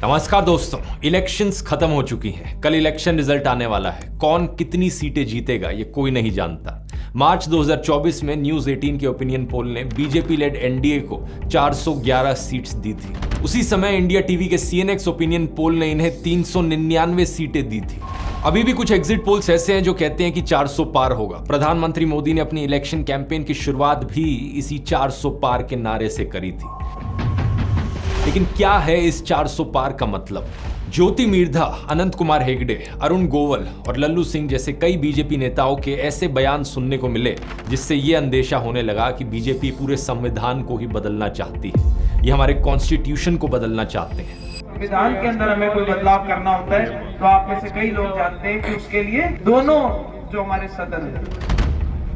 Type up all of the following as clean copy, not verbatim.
नमस्कार दोस्तों, इलेक्शंस खत्म हो चुकी हैं। कल इलेक्शन रिजल्ट आने वाला है। कौन कितनी सीटें जीतेगा ये कोई नहीं जानता। मार्च 2024 में न्यूज 18 के ओपिनियन पोल ने बीजेपी लेड एनडीए को 411 सीट्स दी थी। उसी समय इंडिया टीवी के सीएनएक्स ओपिनियन पोल ने इन्हें 399 सीटें दी थी। अभी भी कुछ एग्जिट पोल्स ऐसे हैं जो कहते हैं कि 400 पार होगा। प्रधानमंत्री मोदी ने अपनी इलेक्शन कैंपेन की शुरुआत भी इसी 400 पार के नारे से करी थी। लेकिन क्या है इस 400 पार का मतलब? ज्योति मिर्धा, अनंत कुमार हेगड़े, अरुण गोयल और लल्लू सिंह जैसे कई बीजेपी नेताओं के ऐसे बयान सुनने को मिले जिससे ये अंदेशा होने लगा कि बीजेपी पूरे संविधान को ही बदलना चाहती है। ये हमारे कॉन्स्टिट्यूशन को बदलना चाहते हैं। संविधान के अंदर हमें कोई बदलाव करना होता है तो आप में से कई लोग जानते हैं कि उसके लिए दोनों जो हमारे सदन है,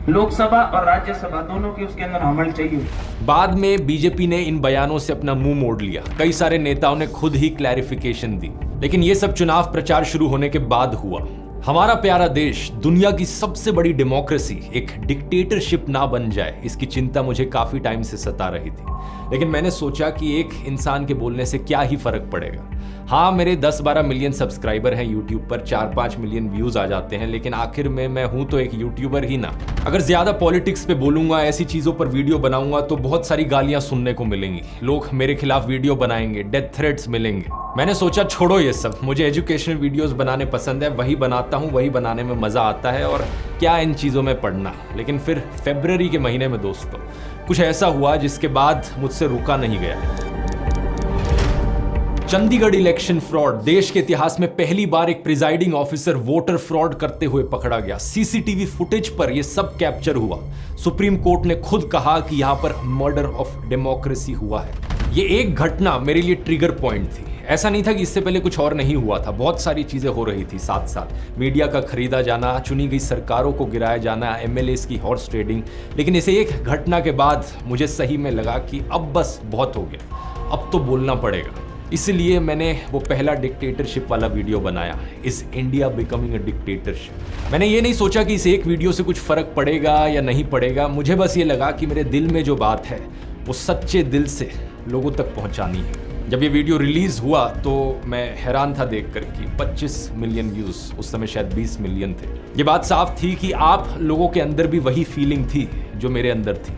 लोकसभा और राज्यसभा, दोनों की उसके अंदर अमल चाहिए। बाद में बीजेपी ने इन बयानों से अपना मुंह मोड़ लिया। कई सारे नेताओं ने खुद ही क्लैरिफिकेशन दी, लेकिन ये सब चुनाव प्रचार शुरू होने के बाद हुआ। हमारा प्यारा देश, दुनिया की सबसे बड़ी डेमोक्रेसी एक डिक्टेटरशिप ना बन जाए, इसकी चिंता मुझे काफी टाइम से सता रही थी। लेकिन मैंने सोचा कि एक इंसान के बोलने से क्या ही फर्क पड़ेगा। हाँ, मेरे 10-12 मिलियन सब्सक्राइबर हैं यूट्यूब पर, 4-5 मिलियन व्यूज आ जाते हैं, लेकिन आखिर में मैं हूं तो एक यूट्यूबर ही ना। अगर ज्यादा पॉलिटिक्स पे बोलूंगा, ऐसी चीजों पर वीडियो बनाऊंगा तो बहुत सारी गालियां सुनने को मिलेंगी। लोग मेरे खिलाफ वीडियो बनाएंगे, डेथ थ्रेट्स मिलेंगे। मैंने सोचा छोड़ो ये सब, मुझे एजुकेशनल वीडियोस बनाने पसंद है, वही बनाता हूँ, वही बनाने में मजा आता है और क्या इन चीजों में पढ़ना। लेकिन फिर फरवरी के महीने में दोस्तों कुछ ऐसा हुआ जिसके बाद मुझसे रुका नहीं गया। Chandigarh election fraud. देश के इतिहास में पहली बार एक प्रिजाइडिंग ऑफिसर वोटर फ्रॉड करते हुए पकड़ा गया। सीसीटीवी फुटेज पर यह सब कैप्चर हुआ। सुप्रीम कोर्ट ने खुद कहा कि यहां पर मर्डर ऑफ डेमोक्रेसी हुआ है। ये एक घटना मेरे लिए ट्रिगर पॉइंट थी। ऐसा नहीं था कि इससे पहले कुछ और नहीं हुआ था, बहुत सारी चीजें हो रही थी साथ साथ। मीडिया का खरीदा जाना, चुनी गई सरकारों को गिराया जाना, एमएलएस की हॉर्स ट्रेडिंग। लेकिन इसे एक घटना के बाद मुझे सही में लगा कि अब बस बहुत हो गया, अब तो बोलना पड़ेगा। इसलिए मैंने वो पहला डिक्टेटरशिप वाला वीडियो बनाया, इस इंडिया बिकमिंग अ डिक्टेटरशिप। मैंने ये नहीं सोचा कि इस एक वीडियो से कुछ फर्क पड़ेगा या नहीं पड़ेगा। मुझे बस ये लगा कि मेरे दिल में जो बात है वो सच्चे दिल से लोगों तक पहुंचानी है। जब ये वीडियो रिलीज हुआ तो मैं हैरान था देखकर कि 25 मिलियन व्यूज, उस समय शायद 20 मिलियन थे। ये बात साफ थी कि आप लोगों के अंदर भी वही फीलिंग थी जो मेरे अंदर थी।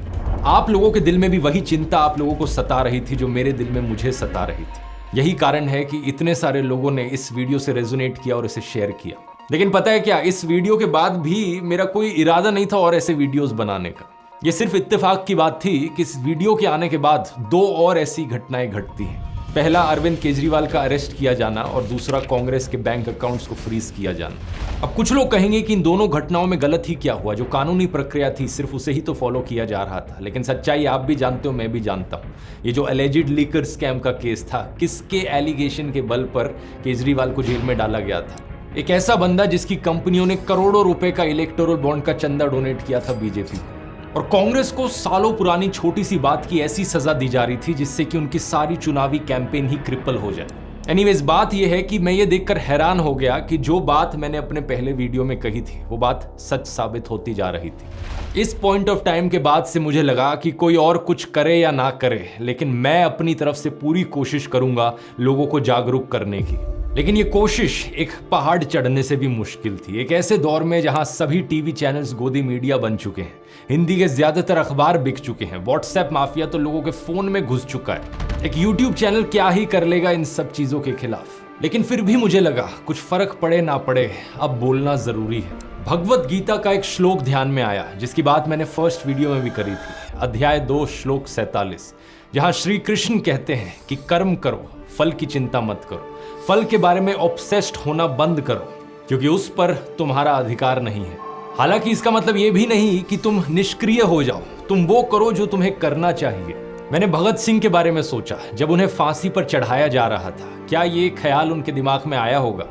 आप लोगों के दिल में भी वही चिंता आप लोगों को सता रही थी जो मेरे दिल में मुझे सता रही थी। यही कारण है कि इतने सारे लोगों ने इस वीडियो से रेजोनेट किया और इसे शेयर किया। लेकिन पता है क्या, इस वीडियो के बाद भी मेरा कोई इरादा नहीं था और ऐसे वीडियोस बनाने का। यह सिर्फ इत्तेफाक की बात थी कि इस वीडियो के आने के बाद दो और ऐसी घटनाएं घटती हैं। पहला, अरविंद केजरीवाल का अरेस्ट किया जाना और दूसरा, कांग्रेस के बैंक अकाउंट्स को फ्रीज किया जाना। अब कुछ लोग कहेंगे कि इन दोनों घटनाओं में गलत ही क्या हुआ, जो कानूनी प्रक्रिया थी सिर्फ उसे ही तो फॉलो किया जा रहा था। लेकिन सच्चाई आप भी जानते हो, मैं भी जानता हूं। ये जो एलिजिड लीकर स्कैम का केस था, किसके एलिगेशन के बल पर केजरीवाल को जेल में डाला गया था? एक ऐसा बंदा जिसकी कंपनियों ने करोड़ों रुपए का इलेक्टोरल बॉन्ड का चंदा डोनेट किया था बीजेपी को। और कांग्रेस को सालों पुरानी छोटी सी बात की ऐसी सजा दी जा रही थी जिससे कि उनकी सारी चुनावी कैंपेन ही क्रिपल हो जाए। एनीवेज, बात यह है कि मैं ये देखकर हैरान हो गया कि जो बात मैंने अपने पहले वीडियो में कही थी वो बात सच साबित होती जा रही थी। इस पॉइंट ऑफ टाइम के बाद से मुझे लगा कि कोई और कुछ करे या ना करे, लेकिन मैं अपनी तरफ से पूरी कोशिश करूंगा लोगों को जागरूक करने की। लेकिन ये कोशिश एक पहाड़ चढ़ने से भी मुश्किल थी। एक ऐसे दौर में जहां सभी टीवी चैनल्स गोदी मीडिया बन चुके हैं, हिंदी के ज्यादातर अखबार बिक चुके हैं, व्हाट्सएप माफिया तो लोगों के फोन में घुस चुका है। एक यूट्यूब चैनल क्या ही कर लेगा इन सब चीजों के खिलाफ। लेकिन फिर भी मुझे लगा कुछ फर्क पड़े ना पड़े, अब बोलना जरूरी है। भगवत गीता का एक श्लोक ध्यान में आया जिसकी बात मैंने फर्स्ट वीडियो में भी करी थी, अध्याय 2 श्लोक 47, जहां श्री कृष्ण कहते हैं कि कर्म करो, फल की चिंता मत करो। फल के बारे में ऑब्सेस्ड होना बंद करो, क्योंकि उस पर तुम्हारा अधिकार नहीं है। हालांकि इसका मतलब यह भी नहीं कि तुम निष्क्रिय हो जाओ, तुम वो करो जो तुम्हें करना चाहिए। मैंने भगत सिंह के बारे में सोचा जब उन्हें फांसी पर चढ़ाया जा रहा था। क्या ये ख्याल उनके दिमाग में आया होगा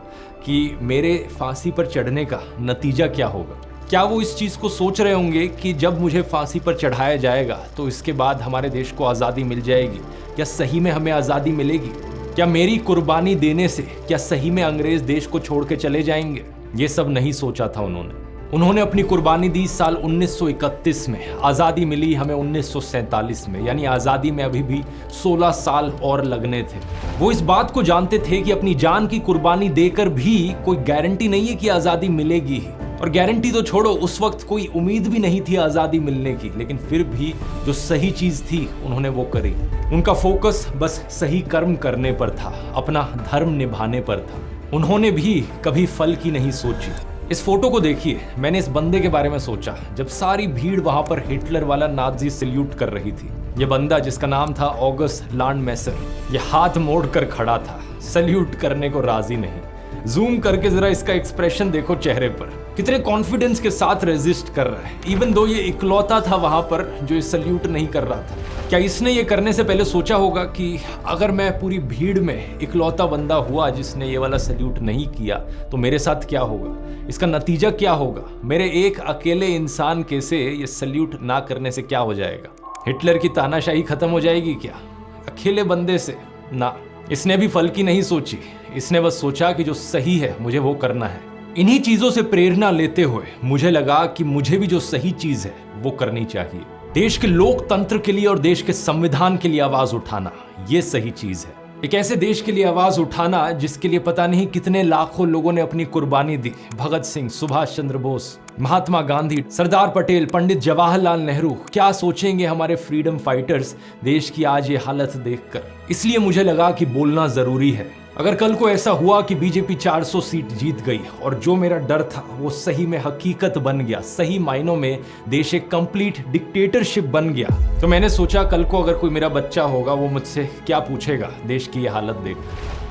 कि मेरे फांसी पर चढ़ने का नतीजा क्या होगा? क्या वो इस चीज को सोच रहे होंगे कि जब मुझे फांसी पर चढ़ाया जाएगा तो इसके बाद हमारे देश को आजादी मिल जाएगी? क्या सही में हमें आजादी मिलेगी? क्या मेरी कुर्बानी देने से क्या सही में अंग्रेज देश को छोड़ के चले जाएंगे? ये सब नहीं सोचा था उन्होंने। उन्होंने अपनी कुर्बानी दी साल 1931 में। आज़ादी मिली हमें 1947 में, यानी आज़ादी में अभी भी 16 साल और लगने थे। वो इस बात को जानते थे कि अपनी जान की कुर्बानी देकर भी कोई गारंटी नहीं है कि आज़ादी मिलेगी ही। और गारंटी तो छोड़ो, उस वक्त कोई उम्मीद भी नहीं थी आज़ादी मिलने की, लेकिन फिर भी जो सही चीज़ थी उन्होंने वो करी। उनका फोकस बस सही कर्म करने पर था, अपना धर्म निभाने पर था। उन्होंने भी कभी फल की नहीं सोची। इस फोटो को देखिए, मैंने इस बंदे के बारे में सोचा जब सारी भीड़ वहां पर हिटलर वाला नाजी सल्यूट कर रही थी। ये बंदा जिसका नाम था ऑगस्ट लांडमैसर, ये हाथ मोड़ कर खड़ा था, सल्यूट करने को राजी नहीं। जूम करके जरा इसका एक्सप्रेशन देखो चेहरे पर, कितने कॉन्फिडेंस के साथ रेजिस्ट कर रहा है। इवन दो ये इकलौता था वहां पर जो ये सल्यूट नहीं कर रहा था। क्या इसने ये करने से पहले सोचा होगा कि अगर मैं पूरी भीड़ में इकलौता बंदा हुआ जिसने ये वाला सल्यूट नहीं किया तो मेरे साथ क्या होगा, इसका नतीजा क्या होगा, मेरे एक अकेले इंसान के से ये सल्यूट ना करने से क्या हो जाएगा? हिटलर की तानाशाही खत्म हो जाएगी क्या अकेले बंदे से? ना, इसने भी फल की नहीं सोची। इसने बस सोचा कि जो सही है मुझे वो करना है। इन्हीं चीजों से प्रेरणा लेते हुए मुझे लगा कि मुझे भी जो सही चीज है वो करनी चाहिए। देश के लोकतंत्र के लिए और देश के संविधान के लिए आवाज उठाना, ये सही चीज है। एक ऐसे देश के लिए आवाज उठाना जिसके लिए पता नहीं कितने लाखों लोगों ने अपनी कुर्बानी दी। भगत सिंह, सुभाष चंद्र बोस, महात्मा गांधी, सरदार पटेल, पंडित जवाहरलाल नेहरू। क्या सोचेंगे हमारे फ्रीडम फाइटर्स देश की आज ये हालत देखकर? इसलिए मुझे लगा कि बोलना जरूरी है। अगर कल को ऐसा हुआ कि बीजेपी 400 सीट जीत गई और जो मेरा डर था वो सही में हकीकत बन गया, सही मायनों में देश एक कंप्लीट डिक्टेटरशिप बन गया, तो मैंने सोचा कल को अगर कोई मेरा बच्चा होगा वो मुझसे क्या पूछेगा देश की ये हालत देख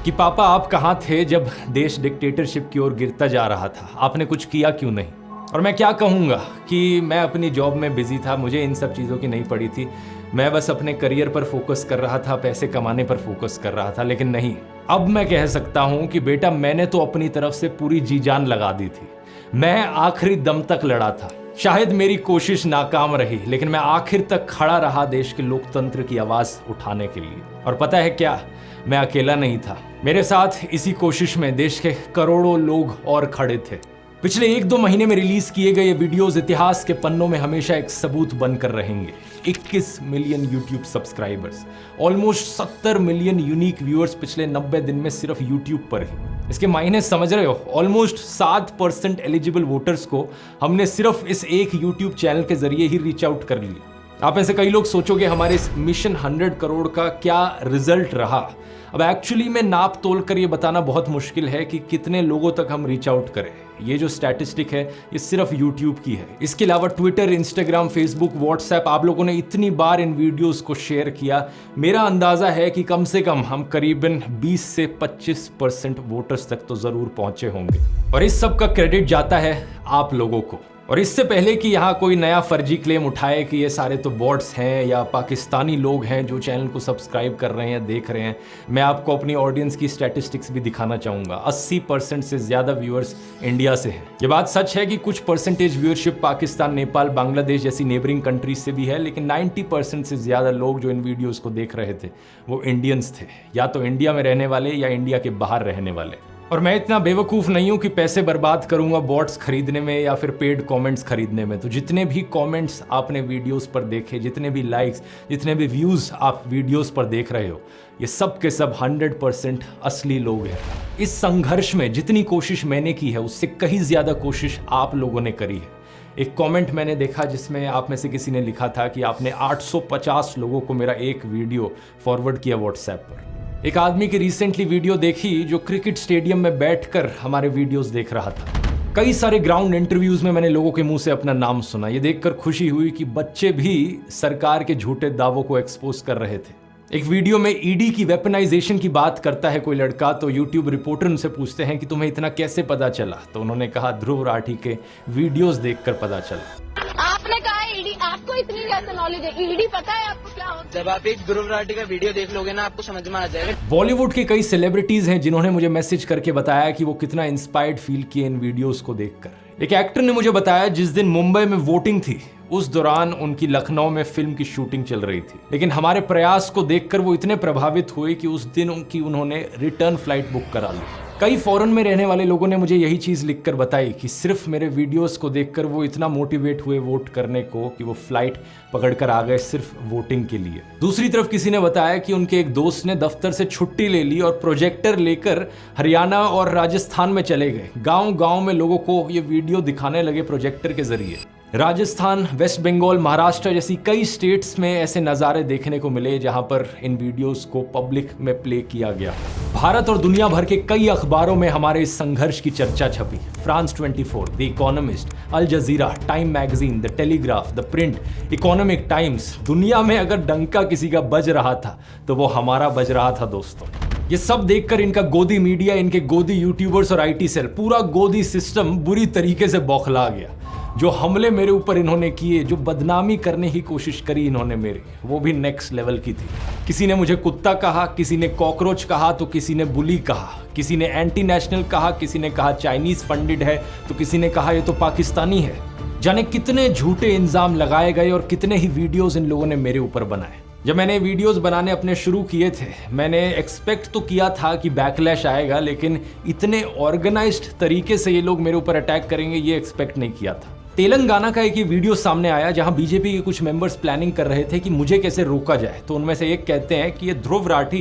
कि पापा आप कहाँ थे जब देश डिक्टेटरशिप की ओर गिरता जा रहा था, आपने कुछ किया क्यों नहीं? और मैं क्या कहूँगा कि मैं अपनी जॉब में बिजी था, मुझे इन सब चीज़ों की नहीं पड़ी थी। मैं बस अपने करियर पर फोकस कर रहा था, पैसे कमाने पर फोकस कर रहा था। लेकिन नहीं, अब मैं कह सकता हूं कि बेटा मैंने तो अपनी तरफ से पूरी जी जान लगा दी थी। मैं आखिरी दम तक लड़ा था। शायद मेरी कोशिश नाकाम रही, लेकिन मैं आखिर तक खड़ा रहा देश के लोकतंत्र की आवाज उठाने के लिए। और पता है क्या, मैं अकेला नहीं था। मेरे साथ इसी कोशिश में देश के करोड़ों लोग और खड़े थे। पिछले 1-2 महीने में रिलीज किए गए ये वीडियोस इतिहास के पन्नों में हमेशा एक सबूत बनकर रहेंगे। 21 million YouTube subscribers, almost 70 million unique viewers पिछले 90 दिन में सिर्फ यूट्यूब पर ही। इसके मायने समझ रहे हो? ऑलमोस्ट 7% एलिजिबल वोटर्स को हमने सिर्फ इस एक यूट्यूब चैनल के जरिए ही रीच आउट कर लिया। आप में से कई लोग सोचोगे हमारे इस मिशन 100 करोड़ का क्या रिजल्ट रहा। अब एक्चुअली में नाप तोल कर ये बताना बहुत मुश्किल है कि कितने लोगों तक हम रीच आउट करें। ये जो स्टैटिस्टिक है ये सिर्फ YouTube की है। इसके अलावा ट्विटर, इंस्टाग्राम, फेसबुक, व्हाट्सएप, आप लोगों ने इतनी बार इन वीडियोस को शेयर किया। मेरा अंदाजा है कि कम से कम हम करीबन 20 से 25% वोटर्स तक तो जरूर पहुंचे होंगे। और इस सब का क्रेडिट जाता है आप लोगों को। और इससे पहले कि यहाँ कोई नया फर्जी क्लेम उठाए कि ये सारे तो बॉट्स हैं या पाकिस्तानी लोग हैं जो चैनल को सब्सक्राइब कर रहे हैं, देख रहे हैं, मैं आपको अपनी ऑडियंस की स्टैटिस्टिक्स भी दिखाना चाहूँगा। 80% से ज़्यादा व्यूअर्स इंडिया से हैं। ये बात सच है कि कुछ परसेंटेज व्यूअरशिप पाकिस्तान, नेपाल, बांग्लादेश जैसी नेबरिंग कंट्रीज से भी है, लेकिन 90% से ज़्यादा लोग जो इन वीडियोज़ को देख रहे थे वो इंडियंस थे, या तो इंडिया में रहने वाले या इंडिया के बाहर रहने वाले। और मैं इतना बेवकूफ़ नहीं हूं कि पैसे बर्बाद करूंगा बॉट्स खरीदने में या फिर पेड कमेंट्स खरीदने में। तो जितने भी कमेंट्स आपने वीडियोस पर देखे, जितने भी लाइक्स, जितने भी व्यूज़ आप वीडियोस पर देख रहे हो, ये सब के सब 100% असली लोग हैं। इस संघर्ष में जितनी कोशिश मैंने की है उससे कहीं ज़्यादा कोशिश आप लोगों ने करी है। एक कमेंट मैंने देखा जिसमें आप में से किसी ने लिखा था कि आपने 850 लोगों को मेरा एक वीडियो फॉरवर्ड किया व्हाट्सएप पर। एक आदमी की रिसेंटली वीडियो देखी जो क्रिकेट स्टेडियम में बैठकर हमारे वीडियोस देख रहा था। कई सारे ग्राउंड इंटरव्यूज में मैंने लोगों के मुंह से अपना नाम सुना। ये देखकर खुशी हुई कि बच्चे भी सरकार के झूठे दावों को एक्सपोज कर रहे थे। एक वीडियो में ईडी की वेपनाइजेशन की बात करता है कोई लड़का, तो यूट्यूब रिपोर्टर उनसे पूछते हैं कि तुम्हें इतना कैसे पता चला? तो उन्होंने कहा ध्रुव राठी के वीडियोस देखकर पता चला। आपने कहा ईडी, आपको इतनी कैसे नॉलेज है? ईडी पता है आपको क्या होता है? जब आप एक ध्रुव राठी का वीडियो देख लोगे ना, आपको समझ में आ जाएगा। बॉलीवुड के कई सेलिब्रिटीज हैं जिन्होंने मुझे मैसेज करके बताया कि वो कितना इंस्पायर्ड फील किए इन वीडियोस को देखकर। एक एक्टर ने मुझे बताया जिस दिन मुंबई में वोटिंग थी उस दौरान उनकी लखनऊ में फिल्म की शूटिंग चल रही थी, लेकिन हमारे प्रयास को देखकर वो इतने प्रभावित हुए कि उस दिन उन्होंने रिटर्न फ्लाइट बुक करा ली। कई फॉरेन में रहने वाले लोगों ने मुझे यही चीज़ लिखकर बताई कि सिर्फ मेरे वीडियोस को देखकर वो इतना मोटिवेट हुए वोट करने को कि वो फ्लाइट पकड़कर आ गए सिर्फ वोटिंग के लिए। दूसरी तरफ किसी ने बताया कि उनके एक दोस्त ने दफ्तर से छुट्टी ले ली और प्रोजेक्टर लेकर हरियाणा और राजस्थान में चले गए। गांव-गांव में लोगों को ये वीडियो दिखाने लगे प्रोजेक्टर के जरिए। राजस्थान, वेस्ट बंगाल, महाराष्ट्र जैसी कई स्टेट्स में ऐसे नज़ारे देखने को मिले जहां पर इन वीडियोस को पब्लिक में प्ले किया गया। भारत और दुनिया भर के कई अखबारों में हमारे इस संघर्ष की चर्चा छपी। France 24, the Economist, Al Jazeera, Time magazine, the Telegraph, the Print, Economic Times. दुनिया में अगर डंका किसी का बज रहा था तो वो हमारा बज रहा था दोस्तों। ये सब देखकर इनका गोदी मीडिया, इनके गोदी यूट्यूबर्स और IT सेल, पूरा गोदी सिस्टम बुरी तरीके से बौखला गया। जो हमले मेरे ऊपर इन्होंने किए, जो बदनामी करने की कोशिश करी इन्होंने मेरी, वो भी नेक्स्ट लेवल की थी। किसी ने मुझे कुत्ता कहा, किसी ने कॉकरोच कहा, तो किसी ने बुली कहा, किसी ने एंटी नेशनल कहा, किसी ने कहा चाइनीज फंडेड है, तो किसी ने कहा ये तो पाकिस्तानी है। जाने कितने झूठे इल्जाम लगाए गए और कितने ही वीडियोस इन लोगों ने मेरे ऊपर बनाए। जब मैंने वीडियोस बनाने अपने शुरू किए थे, मैंने एक्सपेक्ट तो किया था कि बैकलैश आएगा, लेकिन इतने ऑर्गेनाइज्ड तरीके से ये लोग मेरे ऊपर अटैक करेंगे ये एक्सपेक्ट नहीं किया था। तेलंगाना का एक ये वीडियो सामने आया जहां बीजेपी के कुछ मेंबर्स प्लानिंग कर रहे थे कि मुझे कैसे रोका जाए। तो उनमें से एक कहते हैं कि ये ध्रुव राठी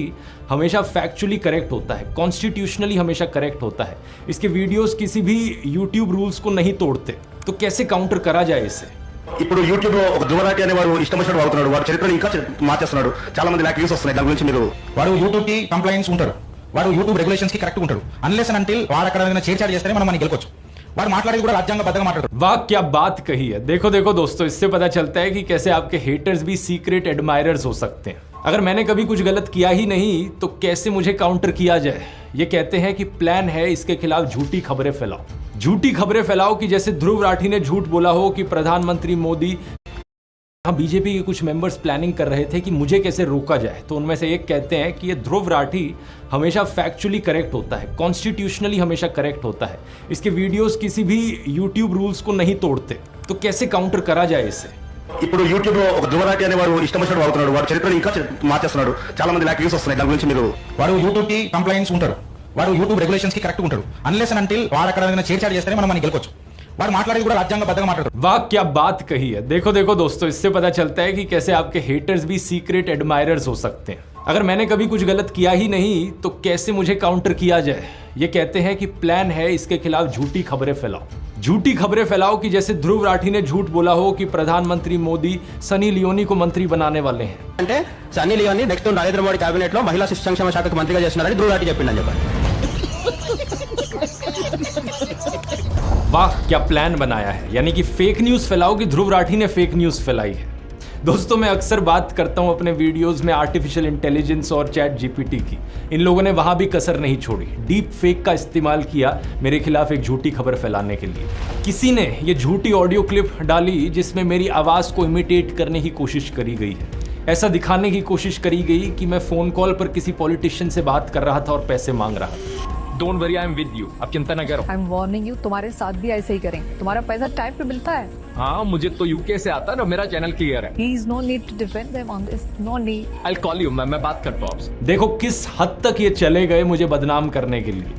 हमेशा फैक्चुअली करेक्ट होता है, कॉन्स्टिट्यूशनली हमेशा करेक्ट होता है, इसके वीडियोस किसी भी यूट्यूब रूल्स को नहीं तोड़ते, तो कैसे काउंटर करा जाए इसे। ఇప్పుడు యూట్యూబ్ లో ఒక ధ్రువరాటి అనే వాడు ఇష్టం వచ్చినట్టు వాడుతున్నాడు, వాడు చరిత్రను ఇంకా మార్చేస్తున్నాడు, చాలా మంది లాక్ వ్యూస్ వస్తున్నాయి, దాని గురించి మీరు వాడు యూట్యూబ్ కి కంప్లైంట్స్ ఉంటాడు, వాడు యూట్యూబ్ రెగ్యులేషన్స్ కి కరెక్ట్ ఉంటాడు, అన్లెస్ అండ్ అంటిల్ వాడు అక్కడ ఏదైనా చేర్చాడు చేస్తేనే మనం గెలుకోవచ్చు। వాడు మాట్లాడేది కూడా రాజ్యాంగబద్ధంగా మాట్లాడతాడు। वाह क्या बात कही है। देखो देखो दोस्तों, इससे पता चलता है कि कैसे आपके हेटर्स भी सीक्रेट एडमायरर्स हो सकते हैं। अगर मैंने कभी कुछ गलत किया ही नहीं तो कैसे मुझे काउंटर किया जाए। ये कहते हैं कि प्लान है इसके खिलाफ झूठी खबरें फैलाओ, झूठी खबरें फैलाओ कि जैसे ध्रुव राठी ने झूठ बोला हो कि प्रधानमंत्री मोदी, बीजेपी के कुछ मेंबर्स प्लानिंग कर रहे थे कि मुझे कैसे रोका जाए। तो उनमें से एक कहते हैं कि ये ध्रुव राठी हमेशा फैक्चुअली करेक्ट होता है, कॉन्स्टिट्यूशनली हमेशा करेक्ट होता है, इसके वीडियोस किसी भी यूट्यूब रूल्स को नहीं तोड़ते, तो कैसे काउंटर करा जाए इसे। ఇప్పుడు యూట్యూబ్ లో ఒక ధ్రువరాటి అనే వాడు ఇష్టం వచ్చినట్టు వాడుతున్నాడు, వాడు చరిత్రను ఇంకా మార్చేస్తున్నాడు, చాలా మంది లాక్ వ్యూస్ వస్తున్నాయి, దాని గురించి మీరు వాడు యూట్యూబ్ కి కంప్లైంట్స్ ఉంటాడు, వాడు యూట్యూబ్ రెగ్యులేషన్స్ కి కరెక్ట్ ఉంటాడు, అన్లెస్ అండ్ అంటిల్ వాడు అక్కడ ఏదైనా చేర్చాడు చేస్తేనే మనం గెలుకోవచ్చు। వాడు మాట్లాడేది కూడా రాజ్యాంగబద్ధంగా మాట్లాడతాడు। वाह क्या बात कही है। देखो देखो दोस्तों, इससे पता चलता है कि कैसे आपके हेटर्स भी सीक्रेट एडमायरर्स हो सकते हैं। अगर मैंने कभी कुछ गलत किया ही नहीं तो कैसे मुझे काउंटर किया जाए। ये कहते हैं कि प्लान है इसके खिलाफ झूठी खबरें फैलाओ, झूठी खबरें फैलाओ कि जैसे ध्रुव राठी ने झूठ बोला हो कि प्रधानमंत्री मोदी सनी लियोनी को मंत्री बनाने वाले हैं। అంటే సన్నీ లియోని నెక్స్ట్ నరేంద్ర మోడీ కేబినెట్ లో మహిళా శిశు సంక్షేమ శాఖకు మంత్రిగా చేస్తున్నారని ధ్రువ రాఠీ చెప్పిందని చెప్పారు। वाह क्या प्लान बनाया है, यानी कि फेक न्यूज फैलाओ कि ध्रुव राठी ने फेक न्यूज फैलाई है। दोस्तों, मैं अक्सर बात करता हूं अपने वीडियोस में आर्टिफिशियल इंटेलिजेंस और चैट जीपीटी की। इन लोगों ने वहां भी कसर नहीं छोड़ी, डीप फेक का इस्तेमाल किया मेरे खिलाफ एक झूठी खबर फैलाने के लिए। किसी ने ये झूठी ऑडियो क्लिप डाली जिसमें मेरी आवाज को इमिटेट करने की कोशिश करी गई है, ऐसा दिखाने की कोशिश करी गई कि मैं फोन कॉल पर किसी पॉलिटिशियन से बात कर रहा था और पैसे मांग रहा था। Don't worry, I am with you, आप चिंता न करो। आई एम वार्निंग यू, तुम्हारे साथ भी ऐसे ही करेंगे। तुम्हारा पैसा टाइम पे मिलता है। हाँ, मुझे तो यूके से आता है ना, मेरा चैनल क्लियर है। Please, no need to defend them on this. No need. I'll call you, मैं बात करता हूँ आपसे। देखो किस हद तक ये चले गए मुझे बदनाम करने के लिए।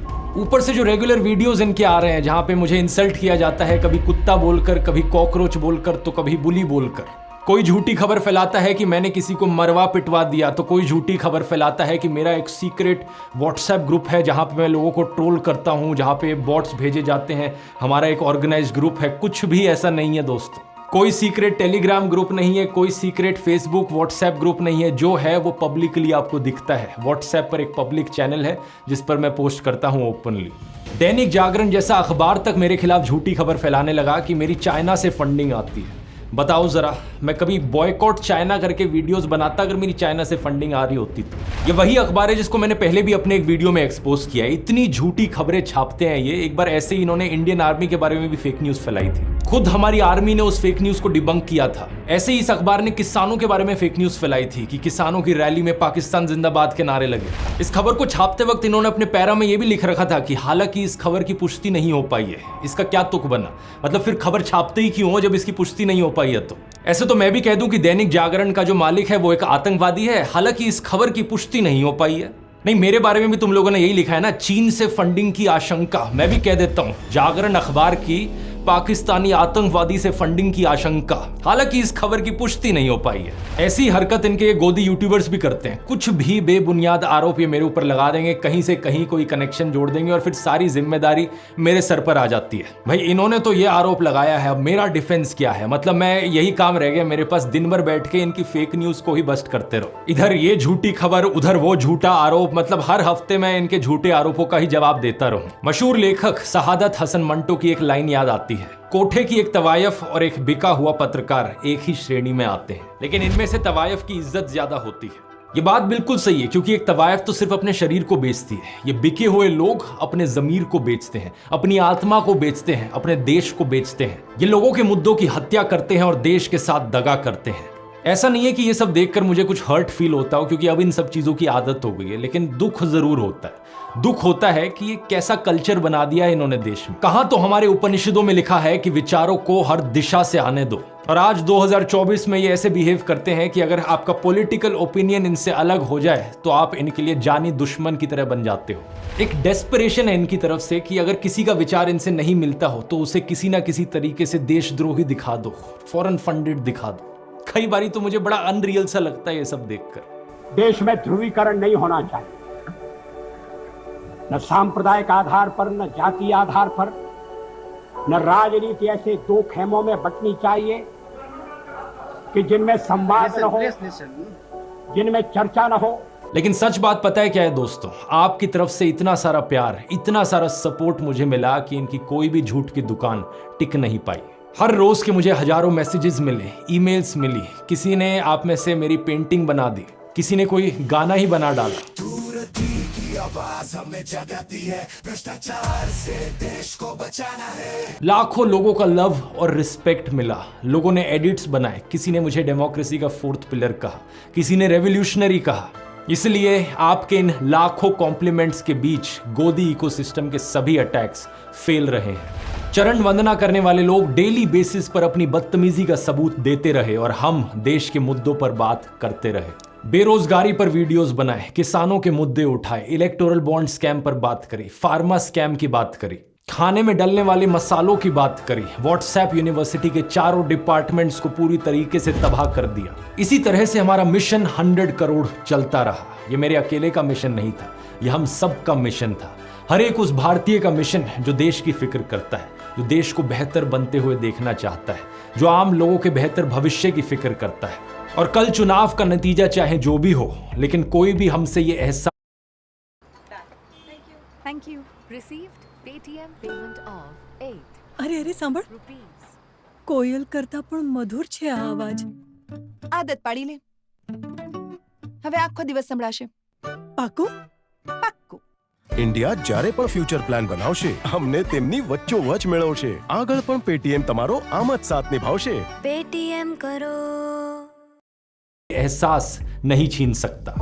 ऊपर से जो रेगुलर वीडियोस इनके आ रहे हैं जहाँ पे मुझे इंसल्ट किया जाता है, कभी कुत्ता बोलकर, कभी कॉकरोच बोलकर, तो कभी बुली बोलकर। कोई झूठी खबर फैलाता है कि मैंने किसी को मरवा पिटवा दिया, तो कोई झूठी खबर फैलाता है कि मेरा एक सीक्रेट व्हाट्सएप ग्रुप है जहां पे मैं लोगों को ट्रोल करता हूं, जहां पे बॉट्स भेजे जाते हैं, हमारा एक ऑर्गेनाइज्ड ग्रुप है। कुछ भी ऐसा नहीं है दोस्तों, कोई सीक्रेट टेलीग्राम ग्रुप नहीं है, कोई सीक्रेट फेसबुक व्हाट्सएप ग्रुप नहीं है। जो है वो पब्लिकली आपको दिखता है। व्हाट्सएप पर एक पब्लिक चैनल है जिस पर मैं पोस्ट करता हूं ओपनली। दैनिक जागरण जैसा अखबार तक मेरे खिलाफ झूठी खबर फैलाने लगा कि मेरी चाइना से फंडिंग आती है। बताओ जरा, मैं कभी बॉयकॉट चाइना करके वीडियोस बनाता अगर मेरी चाइना से फंडिंग आ रही होती तो। ये वही अखबार है जिसको मैंने पहले भी अपने एक वीडियो में एक्सपोज किया है। इतनी झूठी खबरें छापते हैं ये। एक बार ऐसे ही इन्होंने इंडियन आर्मी के बारे में भी फेक न्यूज फैलाई थी, खुद हमारी आर्मी ने उस फेक न्यूज को डिबंक किया था। ऐसे ही इस अखबार ने किसानों के बारे में फेक न्यूज फैलाई थी कि किसानों की रैली में पाकिस्तान जिंदाबाद के नारे लगे। इस खबर को छापते वक्त इन्होंने अपने पैरा में यह भी लिख रखा था कि हालांकि इस खबर की पुष्टि नहीं हो पाई है। इसका क्या तुक बना, मतलब फिर खबर छापते ही क्यों हो जब इसकी पुष्टि नहीं हो पाई है। तो ऐसे तो मैं भी कह दूं कि दैनिक जागरण का जो मालिक है वो एक आतंकवादी है, हालांकि इस खबर की पुष्टि नहीं हो पाई है। नहीं, मेरे बारे में भी तुम लोगों ने यही लिखा है ना, चीन से फंडिंग की आशंका। मैं भी कह देता हूं, जागरण अखबार की पाकिस्तानी आतंकवादी से फंडिंग की आशंका। हालांकि इस खबर की पुष्टि नहीं हो पाई है। ऐसी हरकत इनके गोदी यूट्यूबर्स भी करते हैं। कुछ भी बेबुनियाद आरोप ये मेरे ऊपर लगा देंगे, कहीं से कहीं कोई कनेक्शन जोड़ देंगे और फिर सारी जिम्मेदारी मेरे सर पर आ जाती है। भाई इन्होंने तो ये आरोप लगाया है, अब मेरा डिफेंस क्या है? मतलब मैं यही काम रह गया मेरे पास, दिन भर बैठ के इनकी फेक न्यूज को ही बस्ट करते रहो। इधर ये झूठी खबर, उधर वो झूठा आरोप। मतलब हर हफ्ते मैं इनके झूठे आरोपों का ही जवाब देता रहूं। मशहूर लेखक सहादत हसन मंटो की एक लाइन याद आती है, कोठे की एक तवायफ और एक बिका हुआ पत्रकार एक ही श्रेणी में आते हैं, लेकिन इनमें से तवायफ की इज्जत ज्यादा होती है। ये बात बिल्कुल सही है, क्योंकि एक तवायफ तो सिर्फ अपने शरीर को बेचती है, ये बिके हुए लोग अपने जमीर को बेचते हैं, अपनी आत्मा को बेचते हैं, अपने देश को बेचते हैं। ये लोगों के मुद्दों की हत्या करते हैं और देश के साथ दगा करते हैं। ऐसा नहीं है कि ये सब देखकर मुझे कुछ हर्ट फील होता हो, क्योंकि अब इन सब चीजों की आदत हो गई है, लेकिन दुख जरूर होता है। दुख होता है कि ये कैसा कल्चर बना दिया है इन्होंने देश में। कहां तो हमारे उपनिषदों में लिखा है कि विचारों को हर दिशा से आने दो, और आज 2024 में ये ऐसे बिहेव करते हैं कि अगर आपका पॉलिटिकल ओपिनियन इनसे अलग हो जाए तो आप इनके लिए जानी दुश्मन की तरह बन जाते हो। एक डेस्परेशन है इनकी तरफ से कि अगर किसी का विचार इनसे नहीं मिलता हो तो उसे किसी ना किसी तरीके से देशद्रोही दिखा दो, फॉरेन फंडेड दिखा दो। कई बारी तो मुझे बड़ा अनरियल सा लगता है ये सब देखकर। देश में ध्रुवीकरण नहीं होना चाहिए, न सांप्रदायिक आधार पर, न जातीय आधार पर, न राजनीति ऐसे दो खेमों में बंटनी चाहिए कि जिनमें संवाद न हो, जिनमें चर्चा न हो। लेकिन सच बात पता है क्या है दोस्तों, आपकी तरफ से इतना सारा प्यार, इतना सारा सपोर्ट मुझे मिला कि इनकी कोई भी झूठ की दुकान टिक नहीं पाई। हर रोज के मुझे हजारों मैसेजेस मिले, ईमेल्स मिली, किसी ने आप में से मेरी पेंटिंग बना दी, किसी ने कोई गाना ही बना डाला। लाखों लोगों का लव और रिस्पेक्ट मिला। लोगों ने एडिट्स बनाए, किसी ने मुझे डेमोक्रेसी का फोर्थ पिलर कहा, किसी ने रेवोल्यूशनरी कहा। इसलिए आपके इन लाखों कॉम्प्लीमेंट्स के बीच गोदी इकोसिस्टम के सभी अटैक्स फेल रहे हैं। चरण वंदना करने वाले लोग डेली बेसिस पर अपनी बदतमीजी का सबूत देते रहे और हम देश के मुद्दों पर बात करते रहे। बेरोजगारी पर वीडियोस बनाए, किसानों के मुद्दे उठाए, इलेक्टोरल बॉन्ड स्कैम पर बात करी, फार्मा स्कैम की बात करी, खाने में डलने वाले मसालों की बात करी, व्हाट्सएप यूनिवर्सिटी के चारों डिपार्टमेंट्स को पूरी तरीके से तबाह कर दिया। इसी तरह से हमारा मिशन 100 करोड़ चलता रहा। ये मेरे अकेले का मिशन नहीं था, ये हम सब का मिशन था। हर एक उस भारतीय का मिशन है जो देश की फिक्र करता है, जो देश को बेहतर बनते हुए देखना चाहता है, जो आम लोगों के बेहतर भविष्य की फिक्र करता है। और कल चुनाव का नतीजा चाहे जो भी हो, लेकिन कोई भी हमसे ये एहसास। Thank you. Received Paytm payment of 8 અરે અરે સાંભળ, rupees. કોયલ કરતા પણ મધુર છે આ અવાજ. આદત પાડી લે. હવે આખો દિવસ સંભળાશે. પાકું? પાક્કું. ઇન્ડિયા જ્યારે પણ ફ્યુચર પ્લાન બનાવશે, અમને તેમની વચ્ચોવચ મેળવશે. આગળ પણ પેટીએમ તમારો આમ જ સાથ નિભાવશે. पेटीएम करो. एहसास नहीं छीन सकता।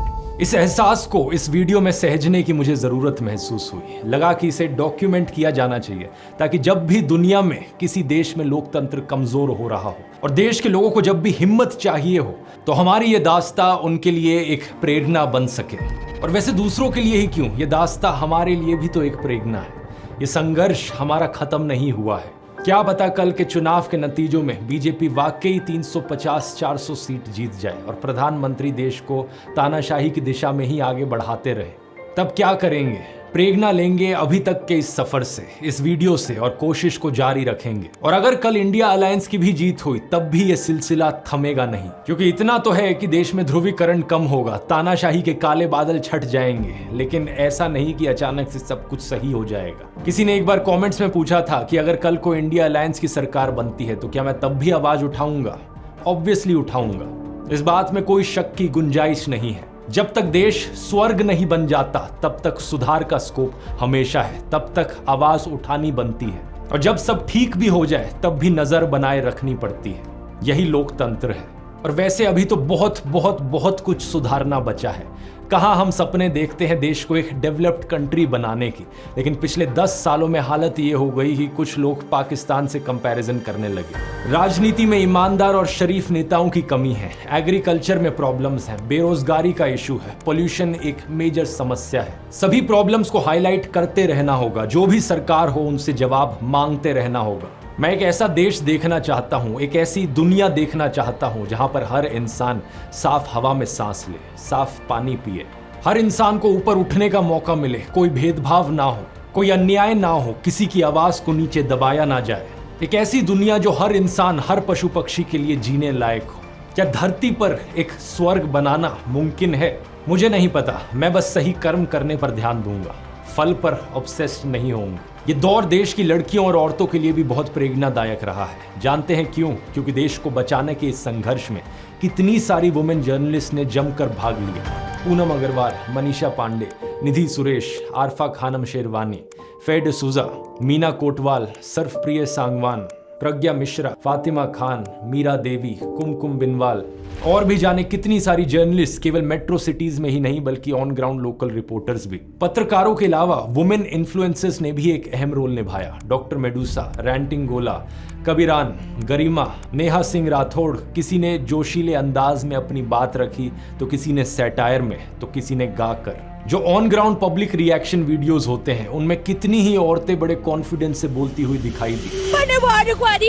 इस एहसास को इस वीडियो में सहेजने की मुझे जरूरत महसूस हुई। लगा कि इसे डॉक्यूमेंट किया जाना चाहिए, ताकि जब भी दुनिया में किसी देश में लोकतंत्र कमजोर हो रहा हो और देश के लोगों को जब भी हिम्मत चाहिए हो, तो हमारी ये दास्ता उनके लिए एक प्रेरणा बन सके। और वैसे दूसरों के लिए ही क्यों, ये दास्ता हमारे लिए भी तो एक प्रेरणा है। ये संघर्ष हमारा खत्म नहीं हुआ है। क्या पता कल के चुनाव के नतीजों में बीजेपी वाकई 350-400 सीट जीत जाए और प्रधानमंत्री देश को तानाशाही की दिशा में ही आगे बढ़ाते रहे। तब क्या करेंगे? प्रेरणा लेंगे अभी तक के इस सफर से, इस वीडियो से, और कोशिश को जारी रखेंगे। और अगर कल इंडिया अलायंस की भी जीत हुई तब भी ये सिलसिला थमेगा नहीं, क्योंकि इतना तो है कि देश में ध्रुवीकरण कम होगा, तानाशाही के काले बादल छट जाएंगे, लेकिन ऐसा नहीं कि अचानक से सब कुछ सही हो जाएगा। किसी ने एक बार कमेंट्स में पूछा था कि अगर कल को इंडिया अलायंस की सरकार बनती है तो क्या मैं तब भी आवाज उठाऊंगा? ऑब्वियसली उठाऊंगा, इस बात में कोई शक की गुंजाइश नहीं है। जब तक देश स्वर्ग नहीं बन जाता तब तक सुधार का स्कोप हमेशा है, तब तक आवाज उठानी बनती है, और जब सब ठीक भी हो जाए तब भी नजर बनाए रखनी पड़ती है। यही लोकतंत्र है। और वैसे अभी तो बहुत बहुत बहुत कुछ सुधारना बचा है। कहाँ हम सपने देखते हैं देश को एक डेवलप्ड कंट्री बनाने की, लेकिन पिछले 10 सालों में हालत ये हो गई कि कुछ लोग पाकिस्तान से कंपैरिजन करने लगे। राजनीति में ईमानदार और शरीफ नेताओं की कमी है, एग्रीकल्चर में प्रॉब्लम्स हैं, बेरोजगारी का इशू है, पोल्यूशन एक मेजर समस्या है। सभी प्रॉब्लम्स को हाईलाइट करते रहना होगा, जो भी सरकार हो उनसे जवाब मांगते रहना होगा। मैं एक ऐसा देश देखना चाहता हूं, एक ऐसी दुनिया देखना चाहता हूं जहां पर हर इंसान साफ हवा में सांस ले, साफ पानी पिए, हर इंसान को ऊपर उठने का मौका मिले, कोई भेदभाव ना हो, कोई अन्याय ना हो, किसी की आवाज को नीचे दबाया ना जाए। एक ऐसी दुनिया जो हर इंसान, हर पशु पक्षी के लिए जीने लायक हो। क्या धरती पर एक स्वर्ग बनाना मुमकिन है? मुझे नहीं पता, मैं बस सही कर्म करने पर ध्यान दूंगा, फल पर ऑब्सेस्ड नहीं होऊंगा। ये दौर देश की लड़कियों और औरतों के लिए भी बहुत प्रेरणादायक रहा है। जानते हैं क्यों? क्योंकि देश को बचाने के इस संघर्ष में कितनी सारी वुमेन जर्नलिस्ट ने जमकर भाग लिया। पूनम अग्रवाल, मनीषा पांडे, निधि सुरेश, आरफा खानम शेरवानी, फे डिसूजा, मीना कोटवाल, सर्फप्रिय सांगवान, प्रज्ञा मिश्रा, फातिमा खान, मीरा देवी, कुमकुम बिनवाल और भी जाने कितनी सारी जर्नलिस्ट, केवल मेट्रो सिटीज में ही नहीं बल्कि ऑन ग्राउंड लोकल रिपोर्टर्स भी। पत्रकारों के अलावा वुमेन इन्फ्लुएंसर्स ने भी एक अहम रोल निभाया। डॉक्टर मेडूसा, रैंटिंग गोला, कबीरान, गरिमा, नेहा सिंह राठौड़, किसी ने जोशीले अंदाज में अपनी बात रखी तो किसी ने सैटायर में, तो किसी ने गाकर। जो on ground public reaction videos होते हैं उनमें कितनी ही औरतें बड़े कॉन्फिडेंस से बोलती हुई दिखाई दी।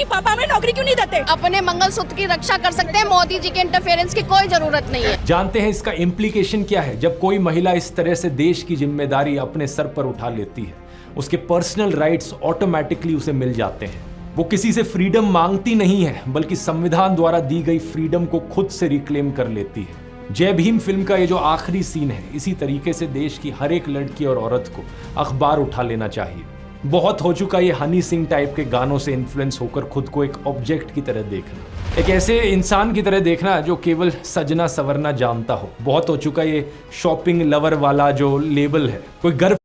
पापा हमें नौकरी क्यों नहीं देते? अपने मंगलसूत्र की रक्षा कर सकते हैं, मोदी जी के इंटरफेरेंस की कोई जरूरत नहीं है। जानते हैं इसका इम्प्लीकेशन क्या है? जब कोई महिला इस तरह से देश की जिम्मेदारी अपने सर पर उठा लेती है, उसके पर्सनल राइट्स ऑटोमेटिकली उसे मिल जाते हैं। वो किसी से फ्रीडम मांगती नहीं है बल्कि संविधान द्वारा दी गई फ्रीडम को खुद से रिक्लेम कर लेती है। जय भीम फिल्म का ये जो आखिरी सीन है, इसी तरीके से देश की हर एक लड़की और औरत को अखबार उठा लेना चाहिए। बहुत हो चुका ये हनी सिंह टाइप के गानों से इन्फ्लुएंस होकर खुद को एक ऑब्जेक्ट की तरह देखना, एक ऐसे इंसान की तरह देखना जो केवल सजना संवरना जानता हो। बहुत हो चुका ये शॉपिंग लवर वाला जो लेबल है। कोई गर्व